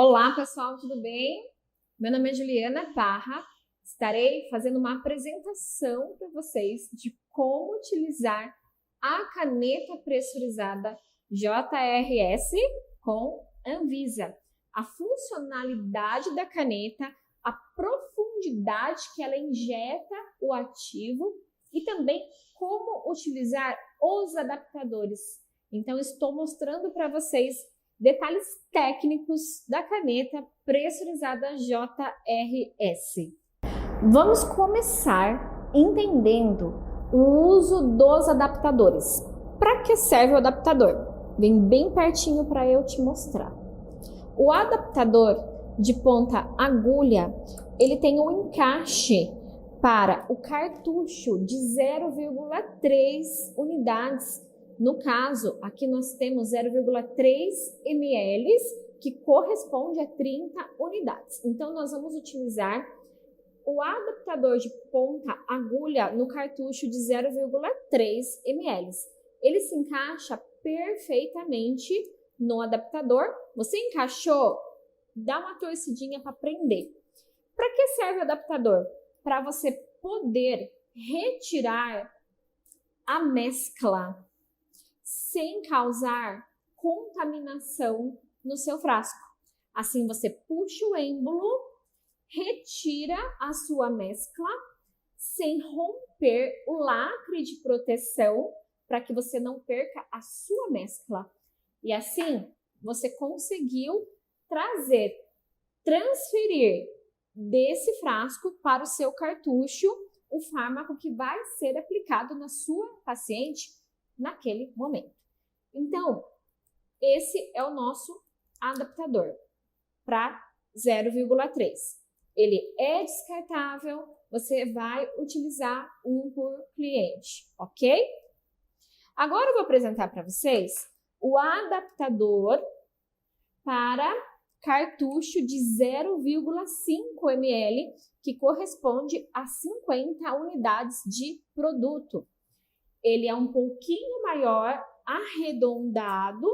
Olá, pessoal, tudo bem? Meu nome é Juliana Parra. Estarei fazendo uma apresentação para vocês de como utilizar a caneta pressurizada JRS com Anvisa. A funcionalidade da caneta, a profundidade que ela injeta o ativo e também como utilizar os adaptadores. Então, estou mostrando para vocês detalhes técnicos da caneta pressurizada JRS. Vamos começar entendendo o uso dos adaptadores. Para que serve o adaptador? Vem bem pertinho para eu te mostrar. O adaptador de ponta agulha, ele tem um encaixe para o cartucho de 0,3 unidades. No caso, aqui nós temos 0,3 ml, que corresponde a 30 unidades. Então, nós vamos utilizar o adaptador de ponta agulha no cartucho de 0,3 ml. Ele se encaixa perfeitamente no adaptador. Você encaixou? Dá uma torcidinha para prender. Para que serve o adaptador? Para você poder retirar a mescla sem causar contaminação no seu frasco. Assim, você puxa o êmbolo, retira a sua mescla sem romper o lacre de proteção para que você não perca a sua mescla. E assim, você conseguiu transferir desse frasco para o seu cartucho o fármaco que vai ser aplicado na sua paciente naquele momento. Então, esse é o nosso adaptador para 0,3. Ele é descartável, você vai utilizar um por cliente, ok? Agora eu vou apresentar para vocês o adaptador para cartucho de 0,5 ml, que corresponde a 50 unidades de produto. Ele é um pouquinho maior, arredondado,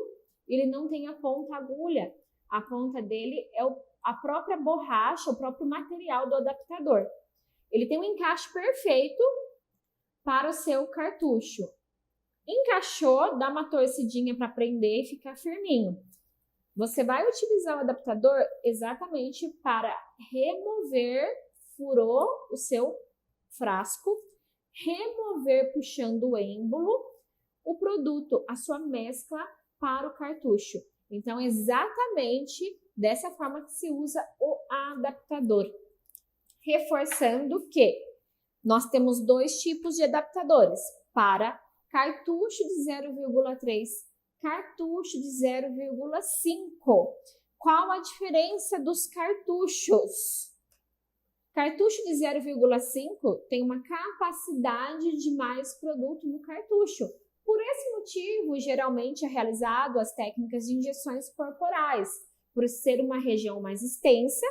ele não tem a ponta agulha. A ponta dele é a própria borracha, o próprio material do adaptador. Ele tem um encaixe perfeito para o seu cartucho. Encaixou, dá uma torcidinha para prender e ficar firminho. Você vai utilizar o adaptador exatamente para remover, furou o seu frasco, remover puxando o êmbolo, o produto, a sua mescla para o cartucho. Então, exatamente dessa forma que se usa o adaptador. Reforçando que nós temos dois tipos de adaptadores, para cartucho de 0,3, cartucho de 0,5. Qual a diferença dos cartuchos? Cartucho de 0,5 tem uma capacidade de mais produto no cartucho. Por esse motivo, geralmente é realizado as técnicas de injeções corporais. Por ser uma região mais extensa,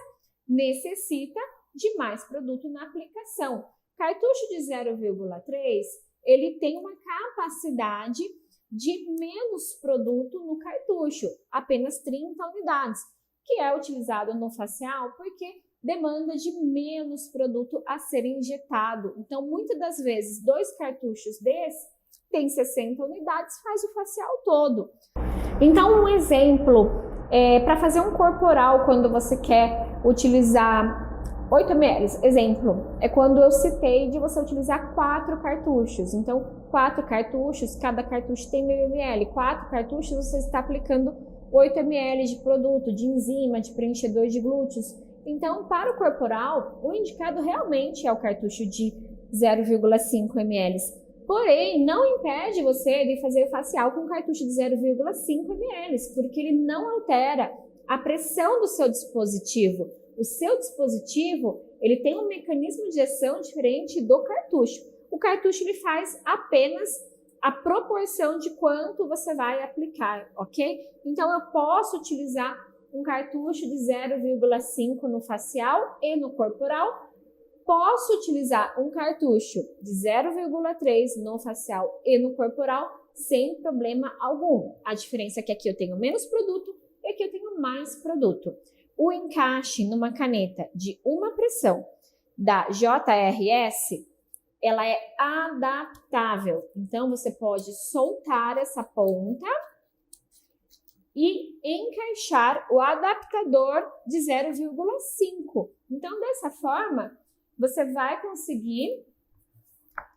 necessita de mais produto na aplicação. Cartucho de 0,3, ele tem uma capacidade de menos produto no cartucho, apenas 30 unidades, que é utilizado no facial porque demanda de menos produto a ser injetado. Então, muitas das vezes, 2 cartuchos desses tem 60 unidades, faz o facial todo. Então, um exemplo, para fazer um corporal, quando você quer utilizar 8 ml, exemplo, é quando eu citei de você utilizar 4 cartuchos. Então, 4 cartuchos, cada cartucho tem 1000 ml. 4 cartuchos, você está aplicando 8 ml de produto, de enzima, de preenchedor de glúteos. Então, para o corporal, o indicado realmente é o cartucho de 0,5 ml. Porém, não impede você de fazer facial com cartucho de 0,5 ml, porque ele não altera a pressão do seu dispositivo. O seu dispositivo, ele tem um mecanismo de ação diferente do cartucho. O cartucho, ele faz apenas a proporção de quanto você vai aplicar, ok? Então, eu posso utilizar um cartucho de 0,5 no facial e no corporal. Posso utilizar um cartucho de 0,3 no facial e no corporal sem problema algum. A diferença é que aqui eu tenho menos produto e aqui eu tenho mais produto. o encaixe numa caneta de uma pressão da JRS, ela é adaptável. Então, você pode soltar essa ponta e encaixar o adaptador de 0,5. Então, dessa forma, você vai conseguir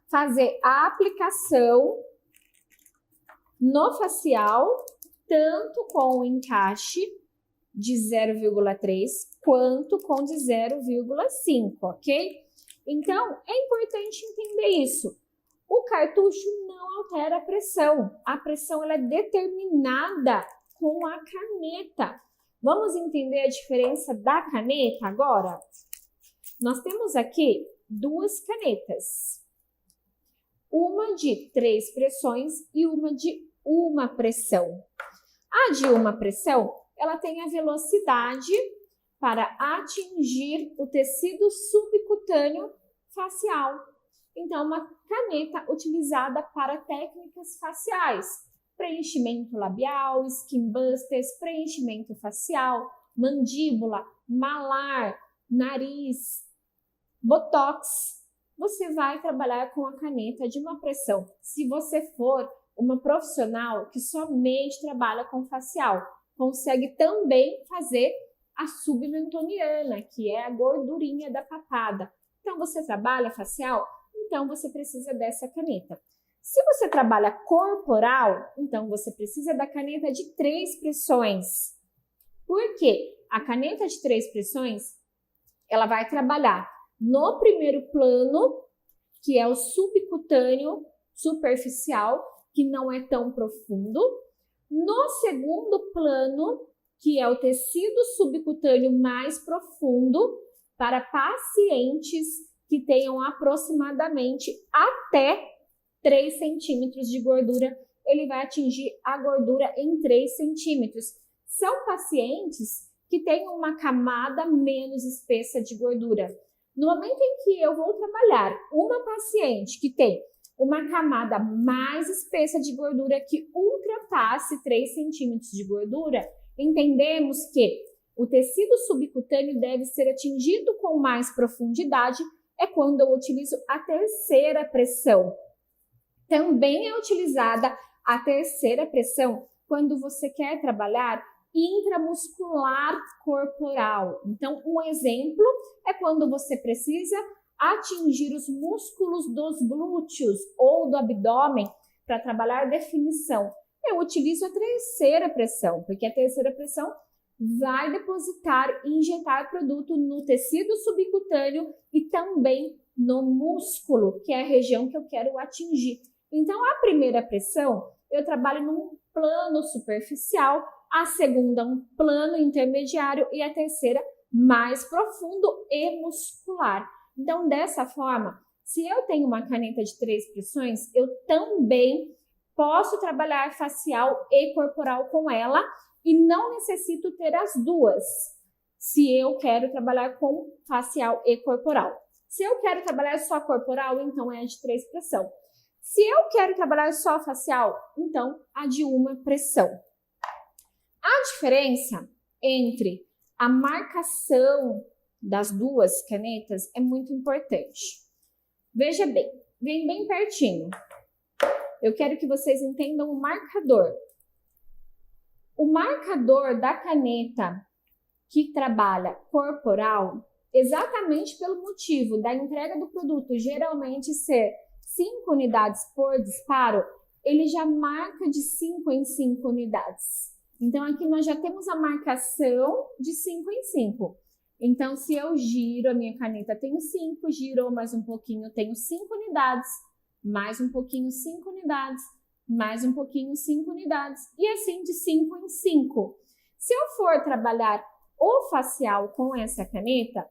fazer a aplicação no facial, tanto com o encaixe de 0,3 quanto com de 0,5, ok? Então, é importante entender isso. O cartucho não altera a pressão. A pressão ela é determinada com a caneta. Vamos entender a diferença da caneta agora? Nós temos aqui duas canetas. Uma de 3 pressões e uma de uma pressão. A de uma pressão, ela tem a velocidade para atingir o tecido subcutâneo facial. Então, uma caneta utilizada para técnicas faciais, preenchimento labial, skin busters, preenchimento facial, mandíbula, malar, nariz, botox. Você vai trabalhar com a caneta de uma pressão. Se você for uma profissional que somente trabalha com facial, consegue também fazer a submentoniana, que é a gordurinha da papada. Então, você trabalha facial? Então, você precisa dessa caneta. Se você trabalha corporal, então você precisa da caneta de 3 pressões. Por quê? A caneta de 3 pressões, ela vai trabalhar no primeiro plano, que é o subcutâneo superficial, que não é tão profundo. No segundo plano, que é o tecido subcutâneo mais profundo, para pacientes que tenham aproximadamente até 3 centímetros de gordura, ele vai atingir a gordura em 3 centímetros. São pacientes que têm uma camada menos espessa de gordura. No momento em que eu vou trabalhar uma paciente que tem uma camada mais espessa de gordura que ultrapasse 3 centímetros de gordura, entendemos que o tecido subcutâneo deve ser atingido com mais profundidade, é quando eu utilizo a terceira pressão. Também é utilizada a terceira pressão quando você quer trabalhar intramuscular corporal. Então, um exemplo é quando você precisa atingir os músculos dos glúteos ou do abdômen para trabalhar definição. Eu utilizo a terceira pressão, porque a terceira pressão vai depositar e injetar produto no tecido subcutâneo e também no músculo, que é a região que eu quero atingir. Então, a primeira pressão, eu trabalho num plano superficial, a segunda um plano intermediário e a terceira mais profundo e muscular. Então, dessa forma, se eu tenho uma caneta de 3 pressões, eu também posso trabalhar facial e corporal com ela e não necessito ter as duas, se eu quero trabalhar com facial e corporal. Se eu quero trabalhar só corporal, então é a de 3 pressão. Se eu quero trabalhar só facial, então a de uma pressão. A diferença entre a marcação das duas canetas é muito importante. Veja bem, vem bem pertinho. Eu quero que vocês entendam o marcador. O marcador da caneta que trabalha corporal, exatamente pelo motivo da entrega do produto geralmente ser 5 unidades por disparo, ele já marca de 5 em 5 unidades. Então, aqui nós já temos a marcação de 5 em 5. Então, se eu giro a minha caneta, tenho 5, girou mais um pouquinho, tenho 5 unidades, mais um pouquinho, 5 unidades, mais um pouquinho, 5 unidades, e assim de 5 em 5. Se eu for trabalhar o facial com essa caneta,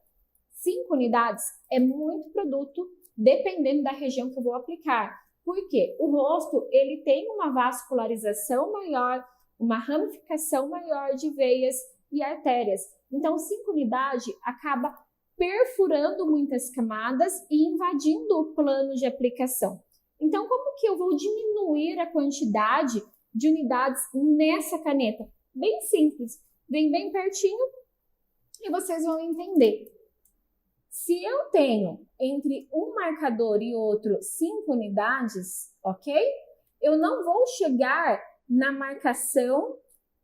5 unidades é muito produto, dependendo da região que eu vou aplicar. Por quê? O rosto, ele tem uma vascularização maior, uma ramificação maior de veias e artérias. Então, 5 unidades acaba perfurando muitas camadas e invadindo o plano de aplicação. Então, como que eu vou diminuir a quantidade de unidades nessa caneta? Bem simples. Vem bem pertinho, e vocês vão entender. Se eu tenho entre um marcador e outro 5 unidades, ok? Eu não vou chegar na marcação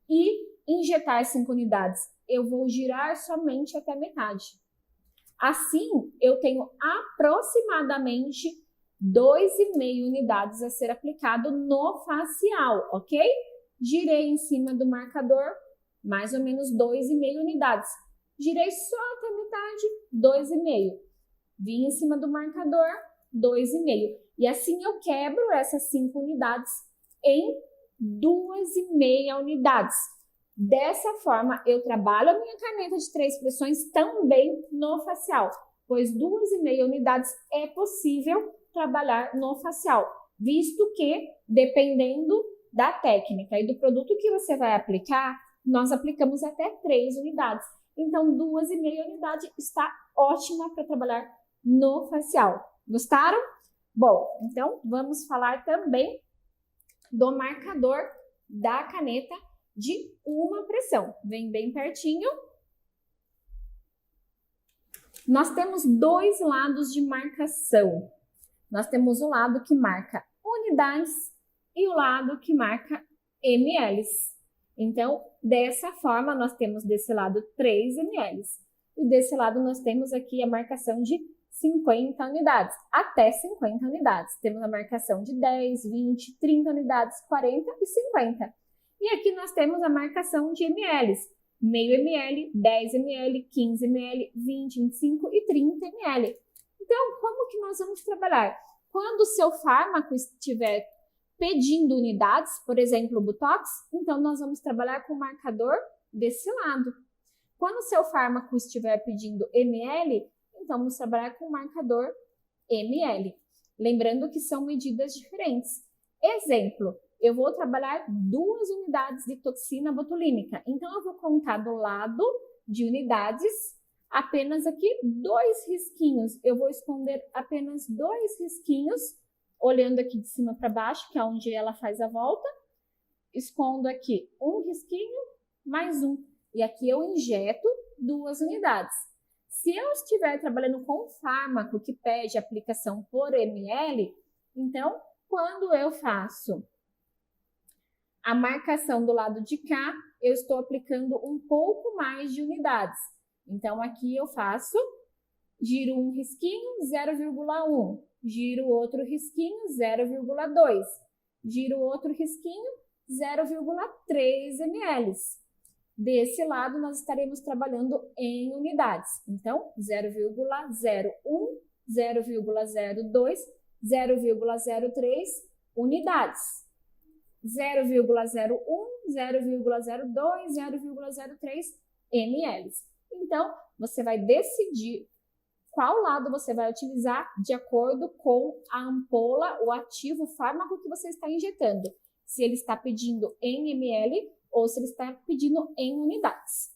e injetar 5 unidades. Eu vou girar somente até metade. Assim, eu tenho aproximadamente 2,5 unidades a ser aplicado no facial, ok? Girei em cima do marcador, mais ou menos 2,5 unidades. Girei só até metade, 2,5. Vim em cima do marcador, 2,5. E assim eu quebro essas 5 unidades em 2,5 unidades. Dessa forma, eu trabalho a minha caneta de 3 pressões também no facial, pois 2,5 unidades é possível trabalhar no facial, visto que, dependendo da técnica e do produto que você vai aplicar, nós aplicamos até 3 unidades. Então, 2,5 unidades está ótima para trabalhar no facial. Gostaram? Bom, então vamos falar também do marcador da caneta de uma pressão. Vem bem pertinho. Nós temos 2 lados de marcação. Nós temos o lado que marca unidades e o lado que marca ml. Então, dessa forma, nós temos desse lado 3 ml. E desse lado nós temos aqui a marcação de 50 unidades, até 50 unidades. Temos a marcação de 10, 20, 30 unidades, 40 e 50. E aqui nós temos a marcação de ml, meio ml, 10 ml, 15 ml, 20, 25 e 30 ml. Então, como que nós vamos trabalhar? Quando o seu fármaco estiver pedindo unidades, por exemplo, o Botox, então nós vamos trabalhar com o marcador desse lado. Quando o seu fármaco estiver pedindo ml, então vamos trabalhar com o marcador ml. Lembrando que são medidas diferentes. Exemplo, eu vou trabalhar 2 unidades de toxina botulínica. Então, eu vou contar do lado de unidades apenas aqui 2 risquinhos. Eu vou esconder apenas 2 risquinhos, olhando aqui de cima para baixo, que é onde ela faz a volta. Escondo aqui um risquinho, mais um. E aqui eu injeto 2 unidades. Se eu estiver trabalhando com um fármaco que pede aplicação por ml, então, quando eu faço a marcação do lado de cá, eu estou aplicando um pouco mais de unidades. Então, aqui eu faço, giro um risquinho, 0,1. Giro outro risquinho, 0,2. Giro outro risquinho, 0,3 ml. Desse lado, nós estaremos trabalhando em unidades. Então, 0,01, 0,02, 0,03 unidades. 0,01, 0,02, 0,03 ml. Então, você vai decidir qual lado você vai utilizar de acordo com a ampola, o ativo, o fármaco que você está injetando. Se ele está pedindo em ml ou se ele está pedindo em unidades.